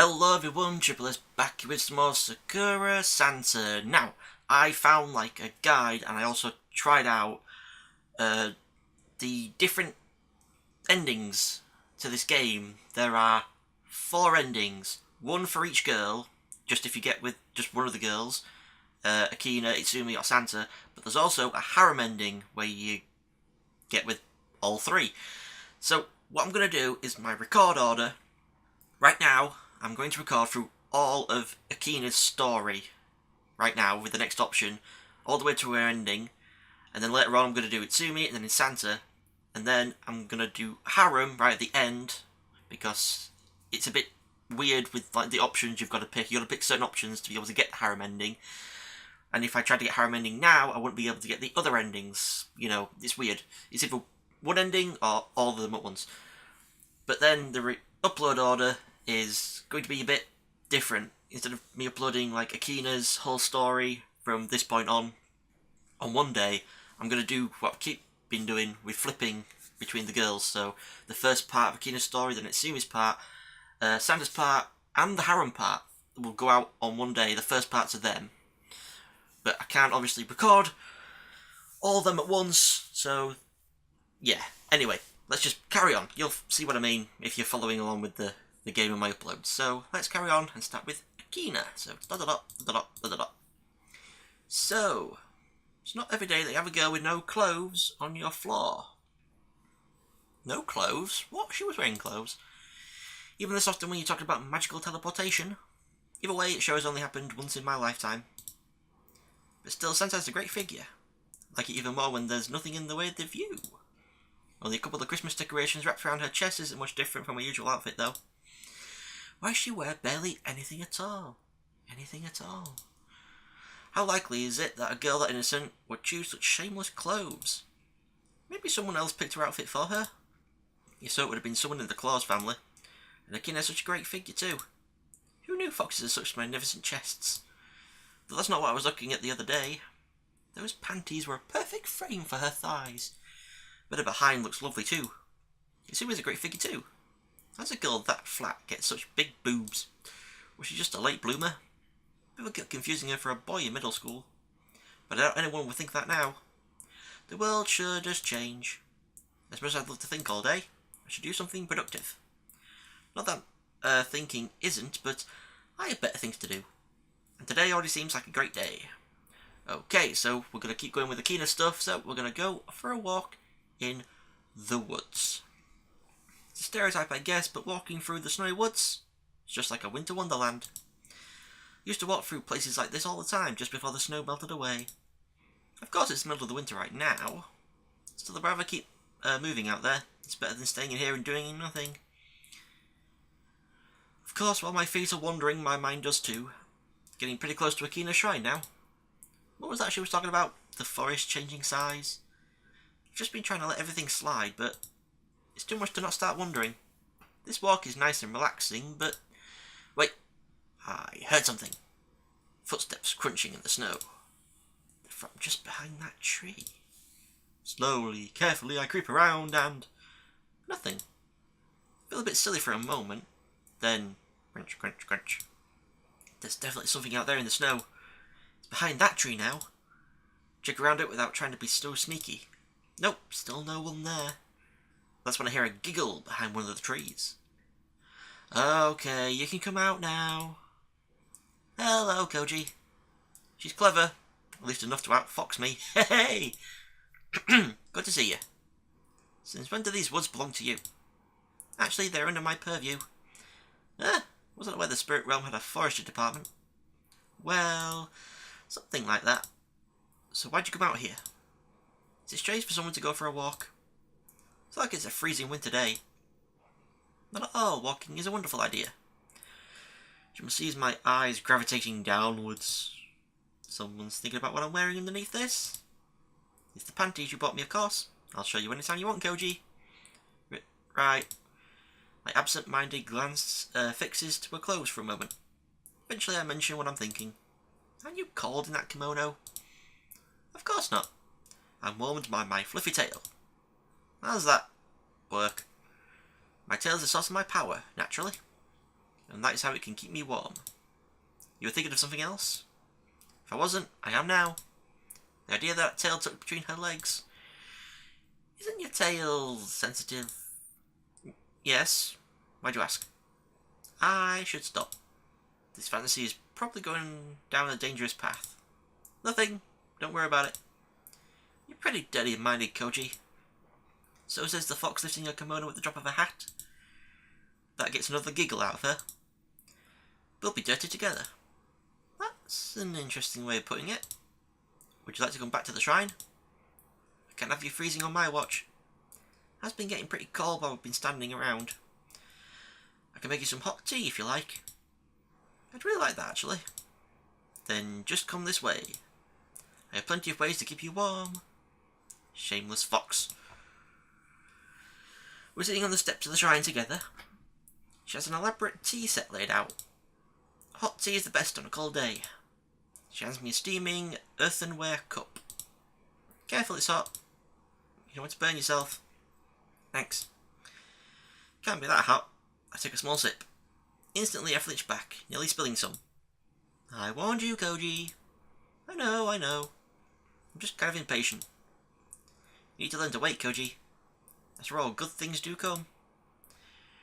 Hello everyone, Triple S back with some more Sakura Santa. Now, I found like a guide and I also tried out the different endings to this game. There are 4 endings, one for each girl, just if you get with just one of the girls, AKINA, Itsumi or Santa, but there's also a harem ending where you get with all 3. So, what I'm going to do is my record order. Right now, I'm going to record through all of AKINA's story right now with the next option, all the way to her ending, and then later on I'm going to do Itsumi and then in Santa, and then I'm going to do Harem right at the end, because it's a bit weird with like the options you've got to pick. You've got to pick certain options to be able to get the Harem ending, and if I tried to get Harem ending now, I wouldn't be able to get the other endings. You know, it's weird. It's either one ending or all of them at once. But then the upload order is going to be a bit different. Instead of me uploading like AKINA's whole story from this point on one day, I'm going to do what I've been doing with flipping between the girls. So the first part of AKINA's story, then Itsumi's part, Santa's part, and the harem part will go out on one day. The first parts of them. But I can't obviously record all of them at once, so yeah. Anyway, let's just carry on. You'll see what I mean if you're following along with the game and my uploads. So let's carry on and start with AKINA. So So it's not every day that you have a girl with no clothes on your floor. No clothes? What? She was wearing clothes. Even this often when you talk about magical teleportation. Either way, it shows only happened once in my lifetime. But still, Santa's a great figure. I like it even more when there's nothing in the way of the view. Only a couple of Christmas decorations wrapped around her chest isn't much different from her usual outfit though. Why does she wear barely anything at all? Anything at all? How likely is it that a girl that innocent would choose such shameless clothes? Maybe someone else picked her outfit for her? If so, it would have been someone in the Claus family. And AKINA's such a great figure too. Who knew foxes had such magnificent chests? But that's not what I was looking at the other day. Those panties were a perfect frame for her thighs. But her behind looks lovely too. Itsumi's a great figure too. How's a girl that flat get such big boobs? Was she just a late bloomer? People kept confusing her for a boy in middle school. But I doubt anyone would think that now. The world sure does change. As much as I'd love to think all day, I should do something productive. Not that thinking isn't, but I have better things to do. And today already seems like a great day. Okay, so we're going to keep going with the AKINA stuff, so we're going to go for a walk in the woods. It's a stereotype, I guess, but walking through the snowy woods is just like a winter wonderland. I used to walk through places like this all the time, just before the snow melted away. Of course it's the middle of the winter right now. Still, I'd rather keep moving out there. It's better than staying in here and doing nothing. Of course, while my feet are wandering, my mind does too. Getting pretty close to AKINA's shrine now. What was that she was talking about? The forest changing size? I've just been trying to let everything slide, but it's too much to not start wondering. This walk is nice and relaxing, but... Wait, I heard something. Footsteps crunching in the snow. They're from just behind that tree. Slowly, carefully, I creep around and... nothing. I feel a bit silly for a moment. Then, crunch, crunch, crunch. There's definitely something out there in the snow. It's behind that tree now. Check around it without trying to be so sneaky. Nope, still no one there. That's when I hear a giggle behind one of the trees. Okay, you can come out now. Hello, Koji. She's clever, at least enough to outfox me. Hey! Good to see you. Since when do these woods belong to you? Actually, they're under my purview. Wasn't aware the spirit realm had a forestry department. Well, something like that. So why'd you come out here? Is it strange for someone to go for a walk? It's like it's a freezing winter day. Not at all, walking is a wonderful idea. You must see my eyes gravitating downwards. Someone's thinking about what I'm wearing underneath this. It's the panties you bought me, of course. I'll show you anytime you want, Koji. Right. My absent-minded glance fixes to her clothes for a moment. Eventually I mention what I'm thinking. Aren't you cold in that kimono? Of course not. I'm warmed by my fluffy tail. How does that work? My tail is the source of my power, naturally. and that is how it can keep me warm. You were thinking of something else? If I wasn't, I am now. The idea that tail tucked between her legs. Isn't your tail sensitive? Yes. Why'd you ask? I should stop. This fantasy is probably going down a dangerous path. Nothing. Don't worry about it. You're pretty dirty-minded, Koji. So says the fox lifting her kimono at the drop of a hat. That gets another giggle out of her. We'll be dirty together. That's an interesting way of putting it. Would you like to come back to the shrine? I can't have you freezing on my watch. It has been getting pretty cold while we've been standing around. I can make you some hot tea if you like. I'd really like that, actually. Then just come this way. I have plenty of ways to keep you warm. Shameless fox. We're sitting on the steps of the shrine together. She has an elaborate tea set laid out. Hot tea is the best on a cold day. She hands me a steaming earthenware cup. Careful, it's hot. You don't want to burn yourself. Thanks. Can't be that hot. I take a small sip. Instantly I flinch back, nearly spilling some. I warned you, Koji. I know. I'm just kind of impatient. You need to learn to wait, Koji. After all, good things do come.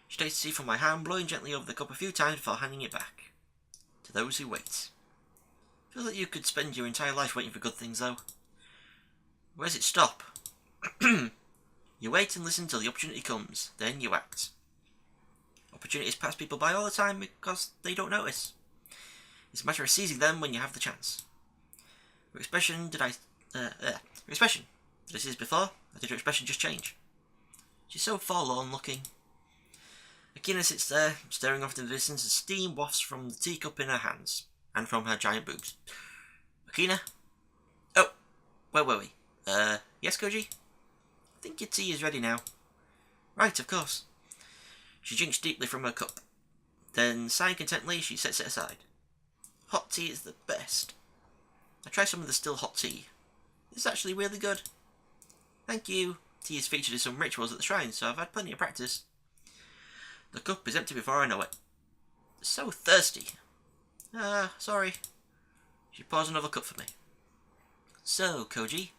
She takes the tea from my hand, blowing gently over the cup a few times before handing it back. To those who wait. Feels like you could spend your entire life waiting for good things, though. Where does it stop? You wait and listen till the opportunity comes, then you act. Opportunities pass people by all the time because they don't notice. It's a matter of seizing them when you have the chance. Her expression, did I see this before? Or did her expression just change? She's so forlorn looking. AKINA sits there, staring off into the distance as steam wafts from the teacup in her hands, and from her giant boobs. AKINA? Oh, where were we? Yes, Koji? I think your tea is ready now. Right, of course. She drinks deeply from her cup. Then, sighing contentedly, she sets it aside. Hot tea is the best. I tried some of the still hot tea. It's actually really good. Thank you. Tea is featured in some rituals at the shrine, so I've had plenty of practice. The cup is empty before I know it. So thirsty. Sorry. She pours another cup for me. So, Koji,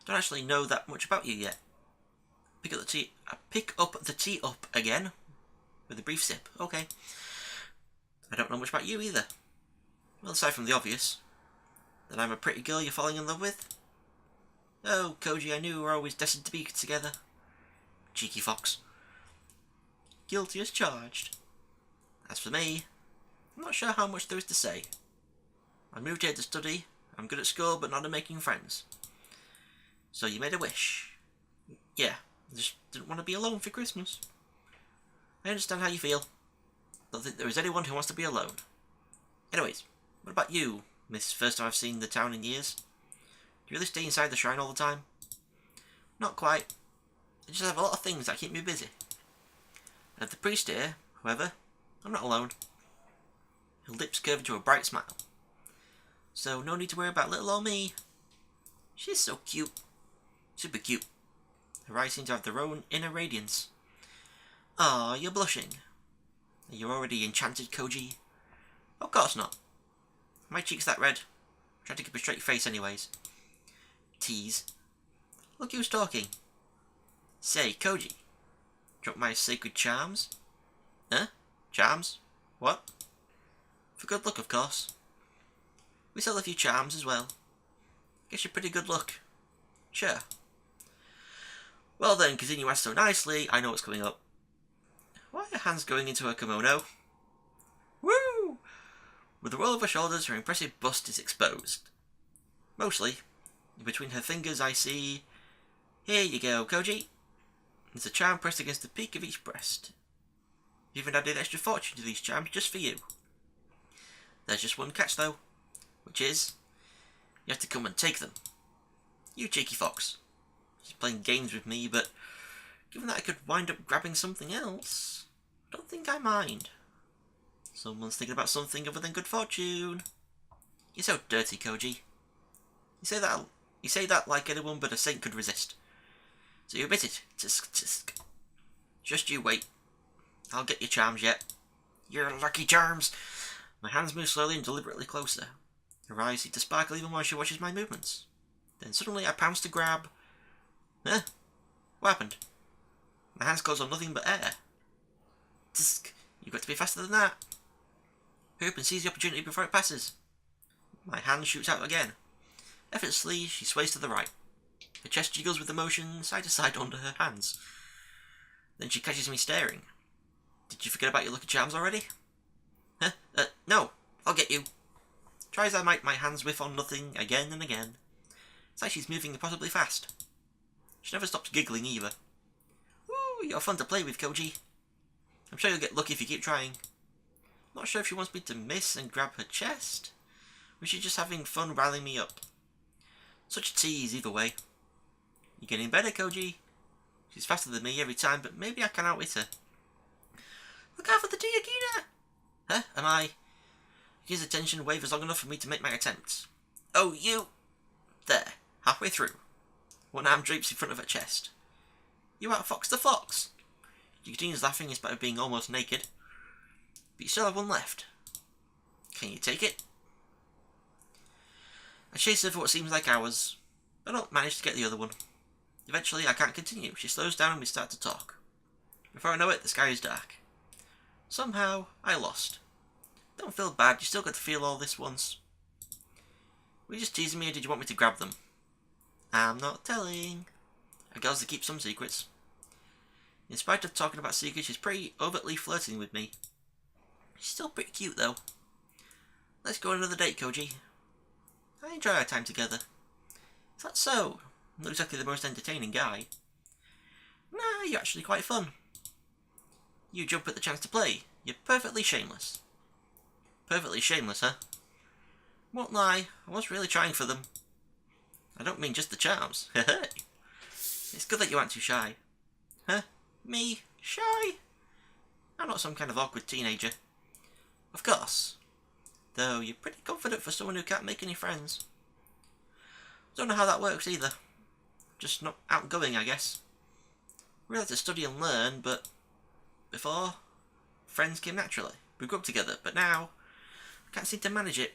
don't actually know that much about you yet. Pick up the tea up again, with a brief sip. Okay. I don't know much about you either. Well, aside from the obvious, that I'm a pretty girl you're falling in love with. Oh, Koji, I knew we were always destined to be together. Cheeky fox. Guilty as charged. As for me, I'm not sure how much there is to say. I moved here to study. I'm good at school, but not at making friends. So you made a wish. Yeah, I just didn't want to be alone for Christmas. I understand how you feel. Don't think there is anyone who wants to be alone. Anyways, what about you, Miss First time I've seen the town in years? Do you really stay inside the shrine all the time? Not quite. I just have a lot of things that keep me busy. And if the priest here, however, I'm not alone. Her lips curve into a bright smile. So no need to worry about little old me. She's so cute. Super cute. Her eyes seem to have their own inner radiance. Ah, you're blushing. Are you already enchanted, Koji? Of course not. My cheeks that red. Try to keep a straight face anyways. Tease. Look who's talking. Say, Koji. Drop my sacred charms? Huh? Charms? What? For good luck, of course. We sell a few charms as well. Guess you're pretty good luck. Sure. Well then, because you asked so nicely, I know what's coming up. Why are her hands going into her kimono? Woo! With the roll of her shoulders, her impressive bust is exposed. Mostly. Between her fingers I see... Here you go, Koji. There's a charm pressed against the peak of each breast. You've even added extra fortune to these charms just for you. There's just one catch though, which is, you have to come and take them. You cheeky fox. She's playing games with me, but given that I could wind up grabbing something else, I don't think I mind. Someone's thinking about something other than good fortune. You're so dirty, Koji. You say that like anyone but a saint could resist. So you admit it. Tisk tisk. Just you wait. I'll get your charms yet. Your lucky charms! My hands move slowly and deliberately closer. Her eyes seem to sparkle even while she watches my movements. Then suddenly I pounce to grab... Huh? What happened? My hands close on nothing but air. Tsk! You've got to be faster than that. Hurry up and seize the opportunity before it passes. My hand shoots out again. Effortlessly, she sways to the right. Her chest jiggles with emotion, side to side under her hands. Then she catches me staring. Did you forget about your lucky charms already? Huh? No. I'll get you. Try as I might, my hands whiff on nothing again and again. It's like she's moving impossibly fast. She never stops giggling either. Woo, you're fun to play with, Koji. I'm sure you'll get lucky if you keep trying. Not sure if she wants me to miss and grab her chest, or is she just having fun riling me up? Such a tease either way. You're getting better, Koji. She's faster than me every time, but maybe I can outwit her. Look out for the tea, AKINA! Huh? Am I? His attention wavers long enough for me to make my attempts. Oh, you! There, halfway through. One arm drapes in front of her chest. You outfox the fox! She continues laughing in spite of being almost naked. But you still have one left. Can you take it? I chase her for what seems like hours, but I don't manage to get the other one. Eventually, I can't continue. She slows down and we start to talk. Before I know it, the sky is dark. Somehow, I lost. Don't feel bad, you still got to feel all this once. Were you just teasing me or did you want me to grab them? I'm not telling. A girl's to keep some secrets. In spite of talking about secrets, she's pretty overtly flirting with me. She's still pretty cute though. Let's go on another date, Koji. I enjoy our time together. Is that so? I'm not exactly the most entertaining guy. Nah, you're actually quite fun. You jump at the chance to play. You're perfectly shameless. Perfectly shameless, huh? Won't lie, I was really trying for them. I don't mean just the charms. It's good that you aren't too shy. Huh? Me? Shy? I'm not some kind of awkward teenager. Of course. Though you're pretty confident for someone who can't make any friends. Don't know how that works either. Just not outgoing, I guess. We had to study and learn, but before, friends came naturally. We grew up together, but now, I can't seem to manage it.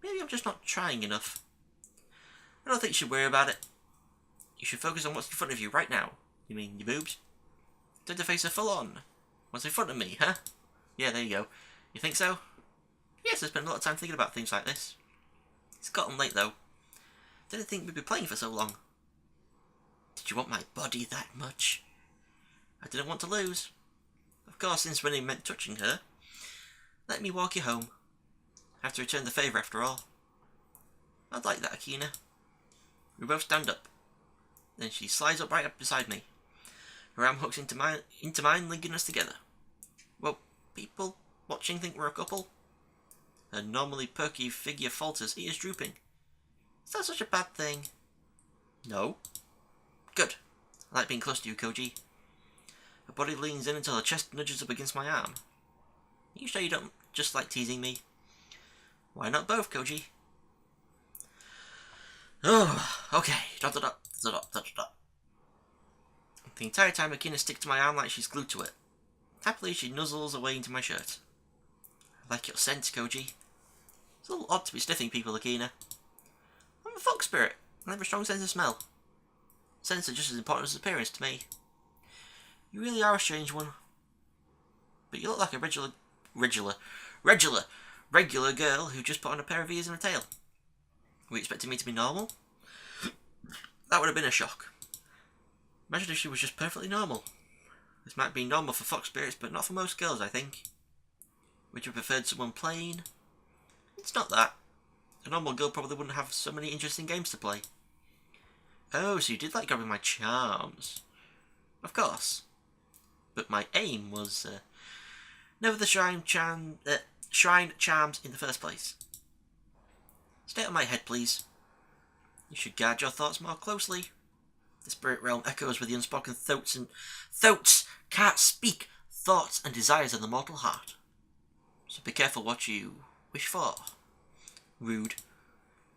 Maybe I'm just not trying enough. I don't think you should worry about it. You should focus on what's in front of you right now. You mean your boobs? Time to face her full on. What's in front of me, huh? Yeah, there you go. You think so? Yes, I spent a lot of time thinking about things like this. It's gotten late though. Didn't think we'd be playing for so long. Did you want my body that much? I didn't want to lose. Of course, since winning meant touching her. Let me walk you home. I have to return the favour after all. I'd like that, AKINA. We both stand up. Then she slides up right up beside me. Her arm hooks into mine, linking us together. Well, people watching think we're a couple. Her normally perky figure falters, ears drooping. Is that such a bad thing? No. Good. I like being close to you, Koji. Her body leans in until her chest nudges up against my arm. Are you sure you don't just like teasing me? Why not both, Koji? Oh, okay. The entire time AKINA sticks to my arm like she's glued to it. Happily, she nuzzles away into my shirt. I like your scent, Koji. It's a little odd to be sniffing people, AKINA. I'm a fox spirit, and I have a strong sense of smell. Scents are just as important as appearance to me. You really are a strange one. But you look like a regular girl who just put on a pair of ears and a tail. Were you expecting me to be normal? That would have been a shock. Imagine if she was just perfectly normal. This might be normal for fox spirits, but not for most girls, I think. Would you have preferred someone plain? It's not that. A normal girl probably wouldn't have so many interesting games to play. Oh, so you did like grabbing my charms. Of course. But my aim was never the shrine charms in the first place. Stay out of my head, please. You should guard your thoughts more closely. The spirit realm echoes with the unspoken thoughts can't speak. Thoughts and desires in the mortal heart. So be careful what you wish for. Rude.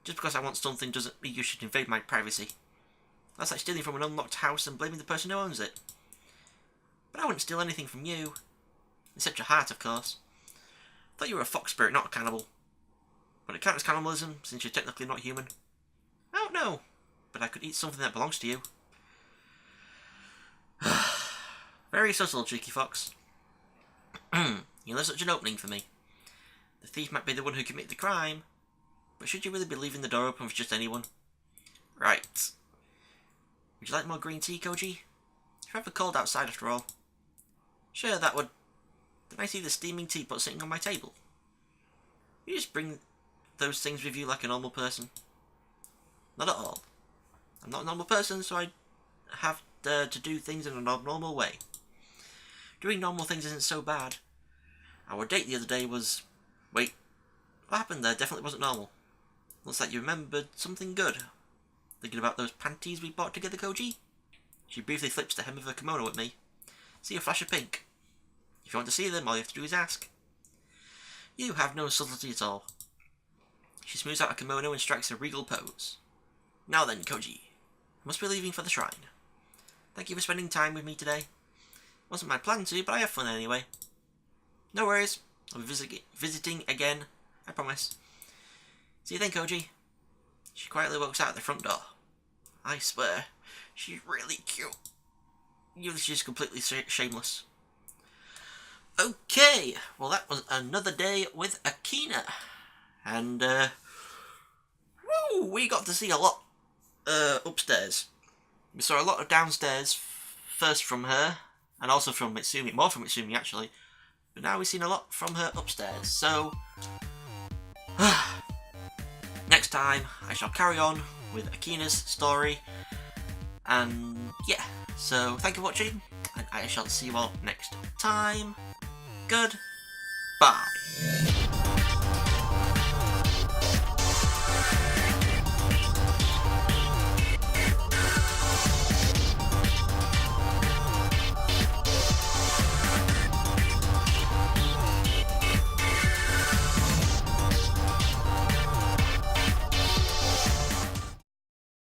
Just because I want something doesn't mean you should invade my privacy. That's like stealing from an unlocked house and blaming the person who owns it. But I wouldn't steal anything from you. Except your heart, of course. Thought you were a fox spirit, not a cannibal. Would it count as cannibalism, since you're technically not human? I don't know, but I could eat something that belongs to you. Very subtle, cheeky fox. You left such an opening for me. The thief might be the one who committed the crime, but should you really be leaving the door open for just anyone? Right. Would you like more green tea, Koji? It's rather cold outside after all. Sure, that would. Then I see the steaming teapot sitting on my table. You just bring those things with you like a normal person? Not at all. I'm not a normal person, so I have to do things in a normal way. Doing normal things isn't so bad. Our date the other day was... Wait, what happened there definitely wasn't normal. Looks like you remembered something good. Thinking about those panties we bought together, Koji? She briefly flips the hem of her kimono at me. See a flash of pink. If you want to see them, all you have to do is ask. You have no subtlety at all. She smooths out her kimono and strikes a regal pose. Now then, Koji. I must be leaving for the shrine. Thank you for spending time with me today. Wasn't my plan to, but I have fun anyway. No worries. I'll be visiting again. I promise. See you then, Koji. She quietly walks out the front door. I swear, she's really cute. She's completely shameless. Okay, well that was another day with AKINA. And, woo, we got to see a lot upstairs. We saw a lot of downstairs, first from her, and also from Mitsumi, more from Mitsumi actually. But now we've seen a lot from her upstairs, so... next time, I shall carry on with AKINA's story. And, yeah, so thank you for watching, and I shall see you all next time. Goodbye.